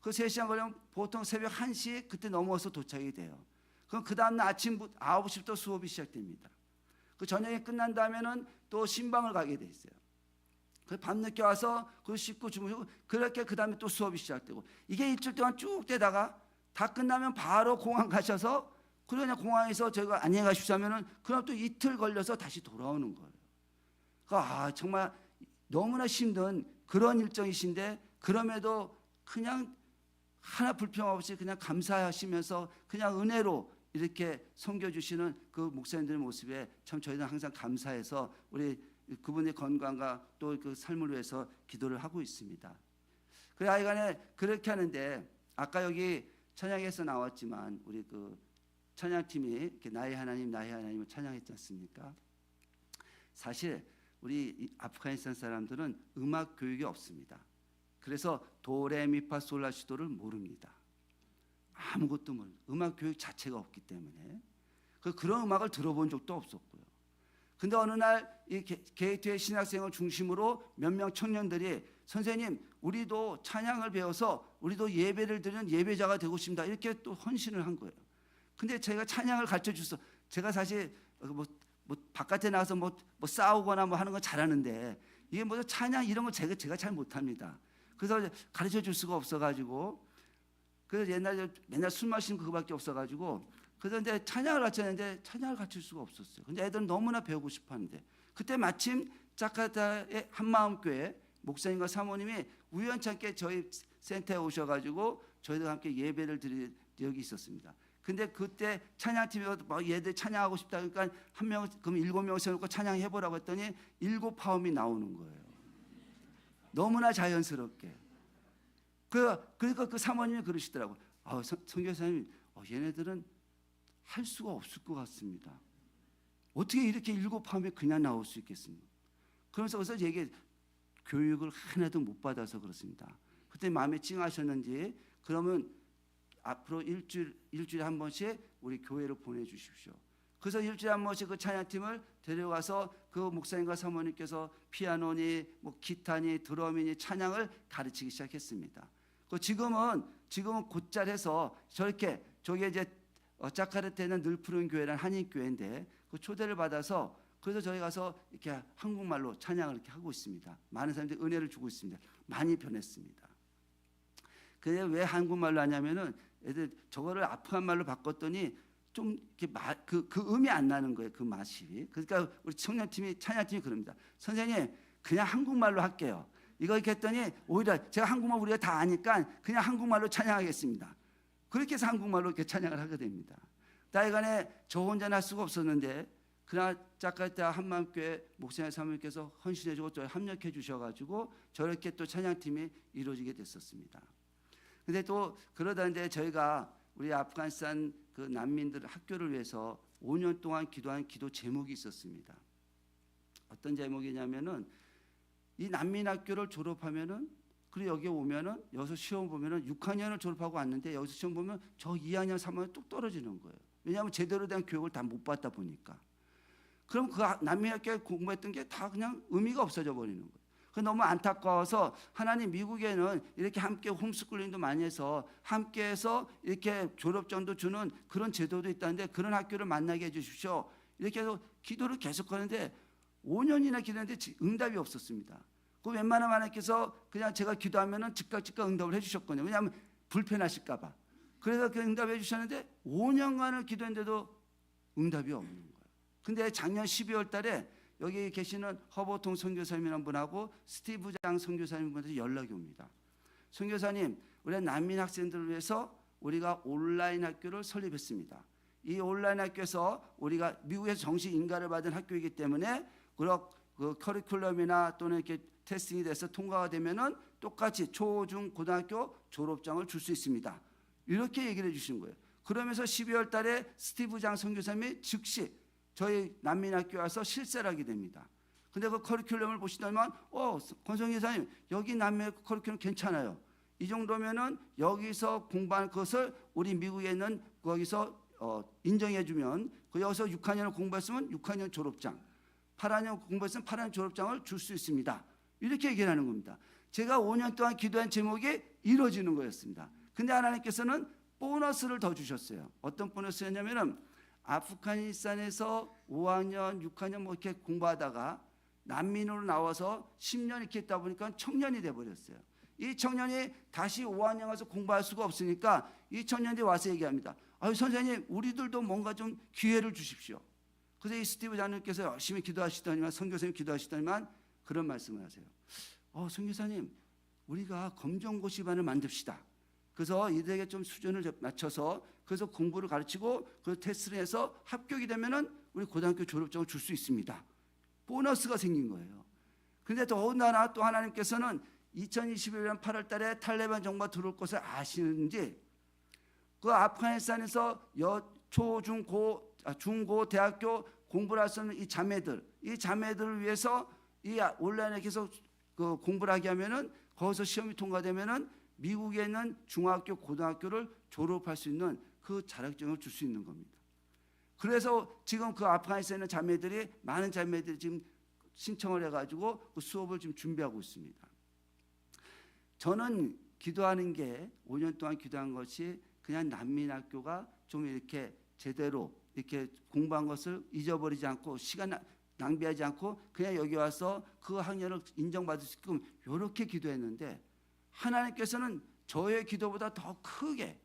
그 3시간 걸리면 보통 새벽 1시 그때 넘어서 도착이 돼요. 그럼 그 다음날 아침 9시부터 수업이 시작됩니다. 그 저녁에 끝난 다음에는 또 신방을 가게 돼 있어요. 그 밤늦게 와서 그 씻고 주무시고 그렇게 그 다음에 또 수업이 시작되고 이게 일주일 동안 쭉 되다가 다 끝나면 바로 공항 가셔서 그러냐 공항에서 저희가 안녕히 가십시오 하면은 그럼 또 이틀 걸려서 다시 돌아오는 거예요. 그러니까 정말 너무나 힘든 그런 일정이신데 그럼에도 그냥 하나 불평 없이 그냥 감사하시면서 그냥 은혜로 이렇게 섬겨주시는 그 목사님들의 모습에 참 저희는 항상 감사해서 우리 그분의 건강과 또 그 삶을 위해서 기도를 하고 있습니다. 그래 하여간에 그렇게 하는데 아까 여기 찬양에서 나왔지만 우리 그 찬양팀이 이렇게 나의 하나님을 찬양했지 않습니까? 사실 우리 아프가니스탄 사람들은 음악 교육이 없습니다. 그래서 도레미파솔라시도를 모릅니다. 아무것도 모릅니다. 음악 교육 자체가 없기 때문에 그런 음악을 들어본 적도 없었고요. 근데 어느 날 이 게이트웨이 신학생을 중심으로 몇 명 청년들이 선생님 우리도 찬양을 배워서 우리도 예배를 드리는 예배자가 되고 싶다 이렇게 또 헌신을 한 거예요. 근데 제가 찬양을 가르쳐 줬어. 제가 사실 뭐 바깥에 나가서 뭐 싸우거나 뭐 하는 건 잘하는데 이게 뭐 찬양 이런 거 제가 잘 못합니다. 그래서 가르쳐 줄 수가 없어가지고 그래서 옛날에 맨날 술 마시는 그거밖에 없어가지고 그래서 이제 찬양을 가르쳤는데 찬양을 가르칠 수가 없었어요. 근데 애들은 너무나 배우고 싶었는데 그때 마침 자카르타의 한마음교회 목사님과 사모님이 우연찮게 저희 센터에 오셔가지고 저희들과 함께 예배를 드릴 적이 있었습니다. 근데 그때 찬양팀이 막 얘들 찬양하고 싶다 그러니까 한 명, 그럼 7명 세워놓고 찬양해보라고 했더니 7화음이 나오는 거예요. 너무나 자연스럽게. 그러니까 그 사모님이 그러시더라고요. 선교사님, 얘네들은 할 수가 없을 것 같습니다. 어떻게 이렇게 7화음이 그냥 나올 수 있겠습니까? 그래서 얘기 교육을 하나도 못 받아서 그렇습니다. 그때 마음에 찡하셨는지 그러면 앞으로 일주일에 한 번씩 우리 교회로 보내주십시오. 그래서 일주일에 한 번씩 그 찬양팀을 데려가서 그 목사님과 사모님께서 피아노니 뭐 기타니 드럼이니 찬양을 가르치기 시작했습니다. 지금은 곧잘 해서 저렇게 저게 이제 자카르타에는 늘 푸른 교회라는 한인 교회인데 그 초대를 받아서 그래서 저희 가서 이렇게 한국말로 찬양을 이렇게 하고 있습니다. 많은 사람들이 은혜를 주고 있습니다. 많이 변했습니다. 근데 왜 한국말로 하냐면은 애들 저거를 아프한 말로 바꿨더니 좀 이렇게 그 음이 안 나는 거예요. 그 맛이. 그러니까 우리 청년팀이 찬양팀이 그럽니다. 선생님 그냥 한국말로 할게요. 이거 이렇게 했더니 오히려 제가 한국말 우리가 다 아니까 그냥 한국말로 찬양하겠습니다. 그렇게 해서 한국말로 이렇게 찬양을 하게 됩니다. 다이간에 저 혼자는 할 수가 없었는데 그날 자카르타 한마음교회 목사님 사모님께서 헌신해주고 또 합력해 주셔가지고 저렇게 또 찬양팀이 이루어지게 됐었습니다. 근데 또 그러다는데 저희가 우리 아프가니스탄 그 난민들 학교를 위해서 5년 동안 기도한 기도 제목이 있었습니다. 어떤 제목이냐면은 이 난민 학교를 졸업하면은 그리고 여기 오면은 여기서 시험 보면은 6학년을 졸업하고 왔는데 여기서 시험 보면 저 2학년 3학년 뚝 떨어지는 거예요. 왜냐하면 제대로 된 교육을 다 못 받다 보니까. 그럼 그 난민 학교에 공부했던 게 다 그냥 의미가 없어져 버리는 거예요. 너무 안타까워서 하나님 미국에는 이렇게 함께 홈스쿨링도 많이 해서 함께해서 이렇게 졸업장도 주는 그런 제도도 있다는데 그런 학교를 만나게 해주십시오. 이렇게 해서 기도를 계속하는데 5년이나 기도했는데 응답이 없었습니다. 그 웬만하면 하나님께서 그냥 제가 기도하면은 즉각 응답을 해주셨거든요. 왜냐하면 불편하실까봐. 그래서 그 응답해 주셨는데 5년간을 기도했는데도 응답이 없는 거예요. 근데 작년 12월 달에 여기 계시는 허보통 선교사님이라는 분하고 스티브 장 선교사님한테 연락이 옵니다. 선교사님, 우리 난민 학생들을 위해서 우리가 온라인 학교를 설립했습니다. 이 온라인 학교에서 우리가 미국에서 정식 인가를 받은 학교이기 때문에 그 커리큘럼이나 또는 이렇게 테스팅이 돼서 통과가 되면은 똑같이 초, 중, 고등학교 졸업장을 줄 수 있습니다. 이렇게 얘기를 해주신 거예요. 그러면서 12월 달에 스티브 장 선교사님이 즉시 저희 난민학교에 와서 실세를 하게 됩니다. 근데 그 커리큘럼을 보시다면 권성희 회사님 여기 남미 커리큘럼 괜찮아요. 이 정도면은 여기서 공부한 것을 우리 미국에 있는 거기서 인정해주면 그 여기서 6학년을 공부했으면 6학년 졸업장 8학년 공부했으면 8학년 졸업장을 줄 수 있습니다. 이렇게 얘기를 하는 겁니다. 제가 5년 동안 기도한 제목이 이루어지는 거였습니다. 근데 하나님께서는 보너스를 더 주셨어요. 어떤 보너스였냐면은 아프가니스탄에서 5학년, 6학년 뭐 이렇게 공부하다가 난민으로 나와서 10년 이렇게 있다 보니까 청년이 돼버렸어요. 이 청년이 다시 5학년 가서 공부할 수가 없으니까 이 청년들이 와서 얘기합니다. 선생님, 우리들도 뭔가 좀 기회를 주십시오. 그래서 이 스티브 장님께서 열심히 기도하시더니만 선교사님 기도하시더니만 그런 말씀을 하세요. 선교사님, 우리가 검정고시반을 만듭시다. 그래서 이들에게 좀 수준을 맞춰서 그래서 공부를 가르치고 그 테스트를 해서 합격이 되면은 우리 고등학교 졸업장을 줄 수 있습니다. 보너스가 생긴 거예요. 그런데 더군다나 또 하나님께서는 2021년 8월 달에 탈레반 정부가 들어올 것을 아시는지 그 아프가니스탄에서 초, 중, 중고, 대학교 공부를 할 수 있는 이 자매들을 위해서 이 온라인에 계속 그 공부를 하게 하면은 거기서 시험이 통과되면은 미국에 있는 중학교, 고등학교를 졸업할 수 있는 그 자격증을 줄 수 있는 겁니다. 그래서 지금 그 아프가니스탄에 있는 자매들이 많은 자매들이 지금 신청을 해가지고 그 수업을 지금 준비하고 있습니다. 저는 기도하는 게 5년 동안 기도한 것이 그냥 난민학교가 좀 이렇게 제대로 이렇게 공부한 것을 잊어버리지 않고 시간 낭비하지 않고 그냥 여기 와서 그 학년을 인정받을 수 있게끔 이렇게 기도했는데 하나님께서는 저의 기도보다 더 크게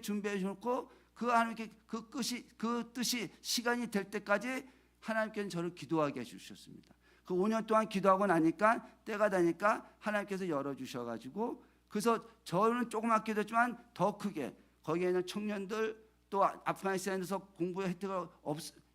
준비해 주셨고 그 하나님께 그 뜻이 시간이 될 때까지 하나님께서는 저를 기도하게 해주셨습니다. 그 5년 동안 기도하고 나니까 때가 되니까 하나님께서 열어주셔가지고 그래서 저는 조그맣게 됐지만 더 크게 거기에 있는 청년들 또 아프가니스탄에서 공부의 혜택을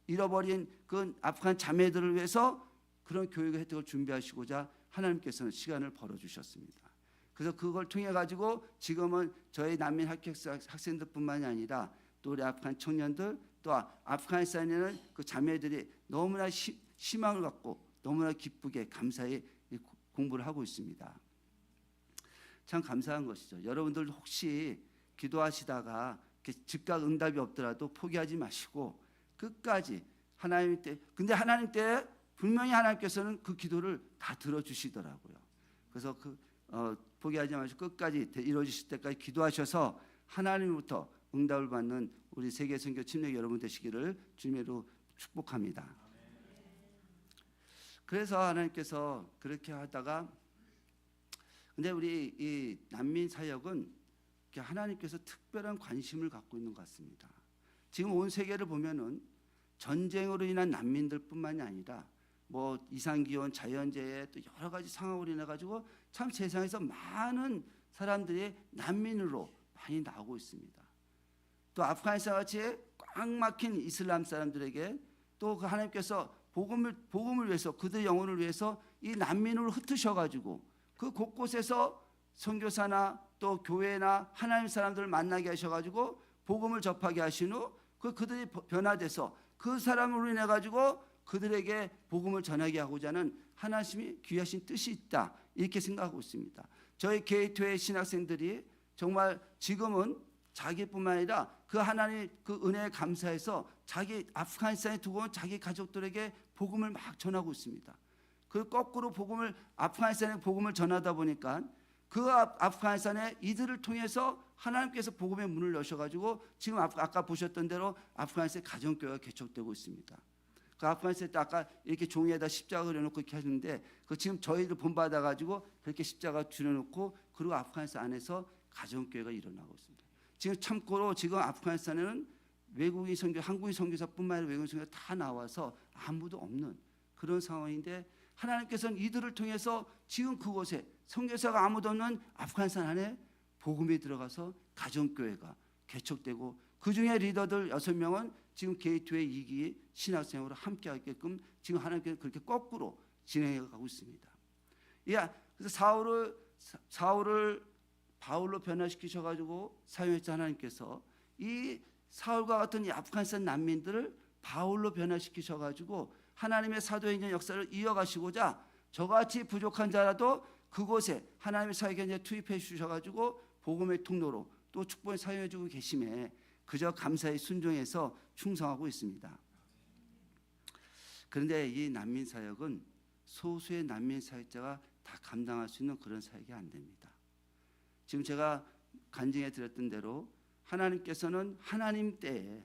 잃어버린 그 아프간 자매들을 위해서 그런 교육의 혜택을 준비하시고자 하나님께서는 시간을 벌어주셨습니다. 그래서 그걸 통해 가지고 지금은 저희 난민 학생들뿐만이 아니라 또 우리 아프간 청년들 또 아프가니스탄에는 그 자매들이 너무나 희망을 갖고 너무나 기쁘게 감사히 공부를 하고 있습니다. 참 감사한 것이죠. 여러분들 혹시 기도하시다가 즉각 응답이 없더라도 포기하지 마시고 끝까지 하나님 때, 근데 하나님 때 분명히 하나님께서는 그 기도를 다 들어주시더라고요. 그래서 포기하지 마시고 끝까지 이루어지실 때까지 기도하셔서 하나님으로부터 응답을 받는 우리 세계 선교 침례 여러분 되시기를 주님으로 축복합니다. 그래서 하나님께서 그렇게 하다가 근데 우리 이 난민 사역은 하나님께서 특별한 관심을 갖고 있는 것 같습니다. 지금 온 세계를 보면은 전쟁으로 인한 난민들뿐만이 아니라 뭐 이상기온, 자연재해 또 여러 가지 상황으로 인해 가지고 참 세상에서 많은 사람들이 난민으로 많이 나오고 있습니다. 또 아프가니스탄 같이 꽉 막힌 이슬람 사람들에게 또 그 하나님께서 복음을 위해서 그들의 영혼을 위해서 이 난민으로 흩으셔 가지고 그 곳곳에서 선교사나 또 교회나 하나님 사람들을 만나게 하셔 가지고 복음을 접하게 하신 후 그들이 변화돼서 그 사람으로 인해 가지고 그들에게 복음을 전하게 하고자 하는 하나님이 귀하신 뜻이 있다 이렇게 생각하고 있습니다. 저희 게이트웨이 신학생들이 정말 지금은 자기뿐만 아니라 그 하나님 그 은혜에 감사해서 자기 아프가니스탄에 두고 온 자기 가족들에게 복음을 막 전하고 있습니다. 그 거꾸로 아프가니스탄에 복음을 전하다 보니까 그 아프가니스탄에 이들을 통해서 하나님께서 복음의 문을 여셔가지고 지금 아까 보셨던 대로 아프가니스탄 가정교회가 개척되고 있습니다. 그 아프가니스탄 때 아까 이렇게 종이에다 십자가 그려놓고 이렇게 하는데 그 지금 저희들 본받아가지고 그렇게 십자가 줄여놓고 그리고 아프가니스탄 안에서 가정교회가 일어나고 있습니다. 지금 참고로 지금 아프가니스탄에는 외국인 선교, 한국인 선교사뿐만 아니라 외국인 선교사 다 나와서 아무도 없는 그런 상황인데 하나님께서는 이들을 통해서 지금 그곳에 선교사가 아무도 없는 아프가니스탄 안에 복음이 들어가서 가정교회가 개척되고 그중에 리더들 6명은 지금 게이트웨이 2기 신학생으로 함께하게끔 지금 하나님께서 그렇게 거꾸로 진행해 가고 있습니다. 그래서 사울을 바울로 변화시키셔가지고 사용했던 하나님께서 이 사울과 같은 이 아프가니스탄 난민들을 바울로 변화시키셔가지고 하나님의 사도행전 역사를 이어가시고자 저같이 부족한 자라도 그곳에 하나님의 사역에 투입해 주셔가지고 복음의 통로로 또 축복을 사용해주고 계심에 그저 감사히 순종해서 충성하고 있습니다. 그런데 이 난민 사역은 소수의 난민 사역자가 다 감당할 수 있는 그런 사역이 안 됩니다. 지금 제가 간증해 드렸던 대로 하나님께서는 하나님 때에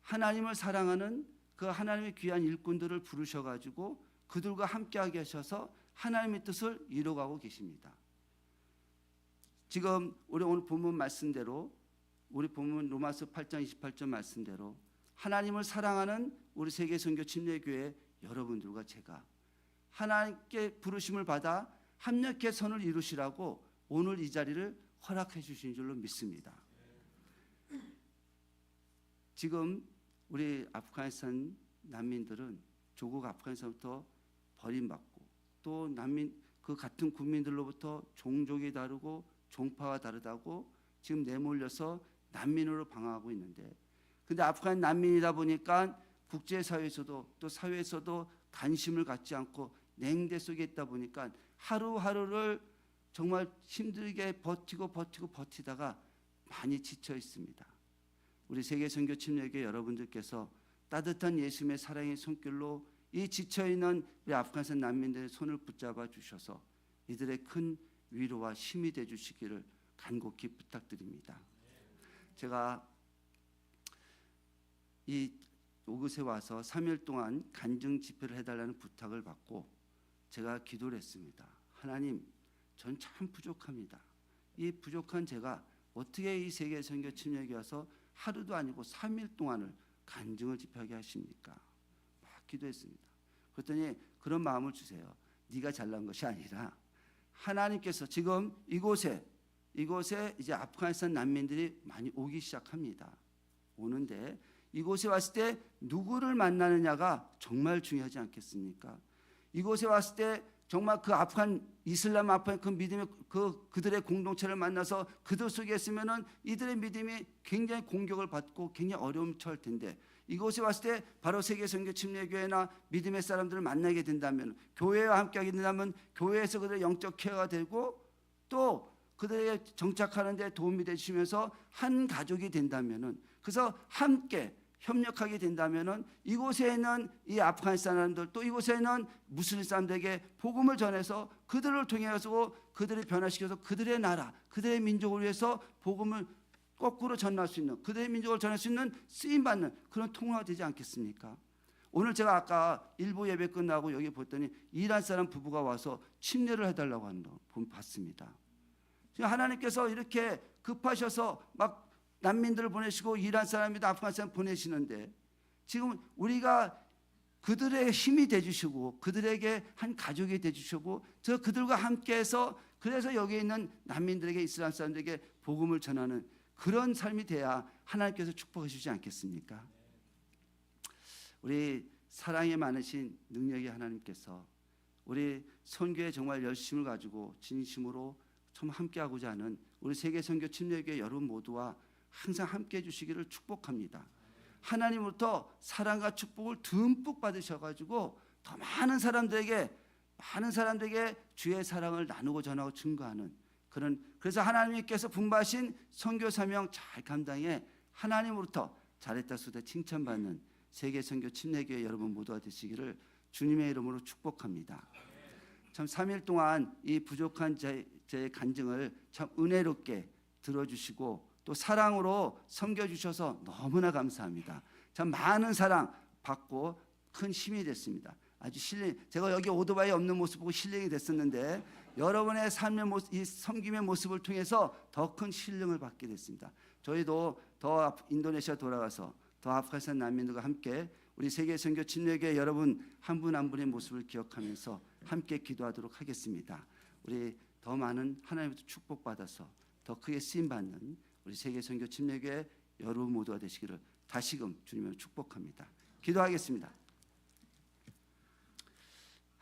하나님을 사랑하는 그 하나님의 귀한 일꾼들을 부르셔가지고 그들과 함께하게 하셔서 하나님의 뜻을 이루어가고 계십니다. 지금 우리 오늘 본문 말씀대로 우리 본문 로마서 8장 28절 말씀대로 하나님을 사랑하는 우리 세계 선교 침례교회 여러분들과 제가 하나님께 부르심을 받아 합력해 선을 이루시라고 오늘 이 자리를 허락해 주신 줄로 믿습니다. 지금 우리 아프가니스탄 난민들은 조국 아프가니스탄부터 버림받고 또 난민 그 같은 국민들로부터 종족이 다르고 종파가 다르다고 지금 내몰려서 난민으로 방황하고 있는데 근데 아프간 난민이다 보니까 국제사회에서도 또 사회에서도 관심을 갖지 않고 냉대 속에 있다 보니까 하루하루를 정말 힘들게 버티다가 많이 지쳐 있습니다. 우리 세계 선교 침례교회 여러분들께서 따뜻한 예수님의 사랑의 손길로 이 지쳐 있는 우리 아프가니스탄 난민들의 손을 붙잡아 주셔서 이들의 큰 위로와 힘이 돼 주시기를 간곡히 부탁드립니다. 제가 이 오굿에 와서 3일 동안 간증 집회를 해달라는 부탁을 받고 제가 기도를 했습니다. 하나님, 전 참 부족합니다. 이 부족한 제가 어떻게 이 세계 선교 침례교회 와서 하루도 아니고 3일 동안을 간증을 집회하게 하십니까? 막 기도했습니다. 그랬더니 그런 마음을 주세요. 네가 잘난 것이 아니라 하나님께서 지금 이곳에 이제 아프가니스탄 난민들이 많이 오기 시작합니다. 오는데 이곳에 왔을 때 누구를 만나느냐가 정말 중요하지 않겠습니까? 이곳에 왔을 때 정말 그 이슬람 아프간 그 믿음의 그들의 공동체를 만나서 그들 속에 있으면은 이들의 믿음이 굉장히 공격을 받고 굉장히 어려움을 처할 텐데, 이곳에 왔을 때 바로 세계 선교 침례교회나 믿음의 사람들을 만나게 된다면, 교회와 함께하게 된다면 교회에서 그들의 영적 케어가 되고 또 그들에게 정착하는 데 도움이 되시면서 한 가족이 된다면은, 그래서 함께 협력하게 된다면은 이곳에 있는 이 아프가니스탄 사람들, 또 이곳에 있는 무슬림 사람들에게 복음을 전해서 그들을 통해서 그들을 변화시켜서 그들의 나라, 그들의 민족을 위해서 복음을 거꾸로 전할 수 있는, 그들의 민족을 전할 수 있는 쓰임받는 그런 통로가 되지 않겠습니까? 오늘 제가 아까 일부 예배 끝나고 여기 봤더니 이란 사람 부부가 와서 침례를 해달라고 하는 거 봤습니다. 하나님께서 이렇게 급하셔서 막 난민들을 보내시고 이란 사람이다 아프가니스탄 보내시는데, 지금 우리가 그들의 힘이 되주시고 그들에게 한 가족이 되주시고 저 그들과 함께해서, 그래서 여기 있는 난민들에게, 이스라엘 사람들에게 복음을 전하는 그런 삶이 돼야 하나님께서 축복해 주지 않겠습니까? 우리 사랑이 많으신 능력의 하나님께서 우리 선교에 정말 열심을 가지고 진심으로 참 함께하고자 하는 우리 세계 선교 침례교회 여러분 모두와 항상 함께해 주시기를 축복합니다. 하나님으로부터 사랑과 축복을 듬뿍 받으셔가지고 더 많은 사람들에게 주의 사랑을 나누고 전하고 증거하는 그런, 그래서 하나님께서 분부하신 선교 사명 잘 감당해 하나님으로부터 잘했다 수다 칭찬받는 세계 선교 침례교회 여러분 모두가 되시기를 주님의 이름으로 축복합니다. 참 3일 동안 이 부족한 제 간증을 참 은혜롭게 들어주시고 또 사랑으로 섬겨주셔서 너무나 감사합니다. 참 많은 사랑 받고 큰 힘이 됐습니다. 아주 제가 여기 오토바이 없는 모습 보고 힐링이 됐었는데, 여러분의 삶의 모습, 이 섬김의 모습을 통해서 더 큰 힐링을 받게 됐습니다. 저희도 더 인도네시아 돌아가서 더 아프가니스탄 난민들과 함께 우리 세계 선교 침례교회 여러분 한 분 한 분의 모습을 기억하면서 함께 기도하도록 하겠습니다. 우리 더 많은 하나님부터 축복받아서 더 크게 쓰임받는 우리 세계 선교 침례교회 여러분 모두가 되시기를 다시금 주님을 축복합니다. 기도하겠습니다.